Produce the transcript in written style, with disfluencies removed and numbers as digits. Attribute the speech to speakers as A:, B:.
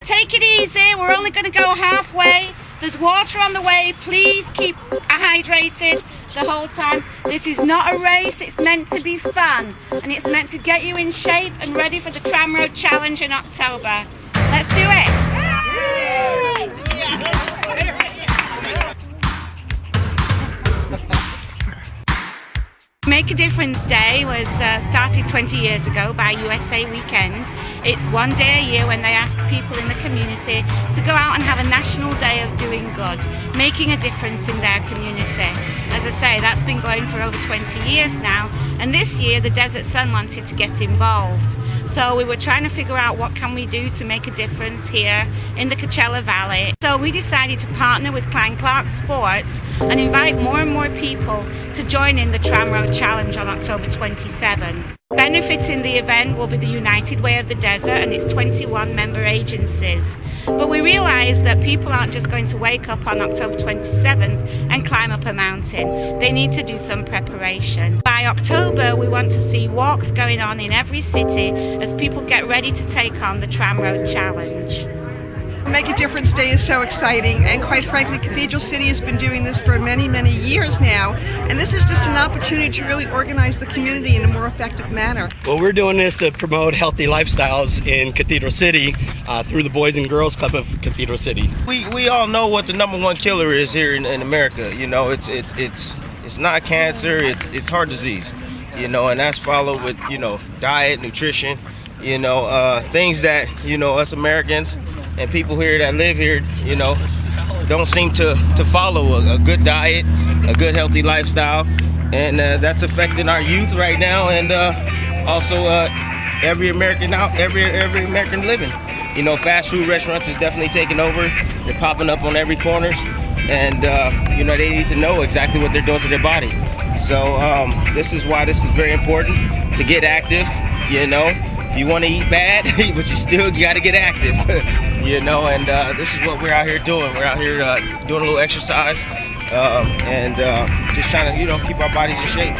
A: Take it easy, we're only going to go halfway. There's water on the way, please keep hydrated the whole time. This is not a race, it's meant to be fun. And it's meant to get you in shape and ready for the Tramroad Challenge in October. Let's do it! Make a Difference Day was started 20 years ago by USA Weekend. It's one day a year when they ask people in the community to go out and have a national day of doing good, making a difference in their community. As I say, that's been going for over 20 years now, and this year the Desert Sun wanted to get involved. So we were trying to figure out what can we do to make a difference here in the Coachella Valley. So we decided to partner with Klein Clark Sports and invite more and more people to join in the Tramroad Challenge on October 27th. Benefiting the event will be the United Way of the Desert and its 21 member agencies. But we realised that people aren't just going to wake up on October 27th and climb up a mountain. They need to do some preparation. By October, we want to see walks going on in every city as people get ready to take on the Tramroad Challenge.
B: Make a Difference Day is so exciting, and quite frankly, Cathedral City has been doing this for many, many years now, and this is just an opportunity to really organize the community in a more effective manner.
C: Well, we're doing this to promote healthy lifestyles in Cathedral City through the Boys and Girls Club of Cathedral City.
D: We all know what the #1 killer is here in America. You know, it's not cancer, it's heart disease. You know, and that's followed with, you know, diet, nutrition, you know, things that, you know, us Americans and people here that live here, you know, don't seem to follow a good diet, a good healthy lifestyle, and that's affecting our youth right now, and also every American living. You know, fast food restaurants is definitely taking over. They're popping up on every corner, and you know, they need to know exactly what they're doing to their body. So this is why this is very important, to get active. You know, you want to eat bad, but you still got to get active. You know, and this is what we're out here doing. We're out here doing a little exercise and just trying to, you know, keep our bodies in shape.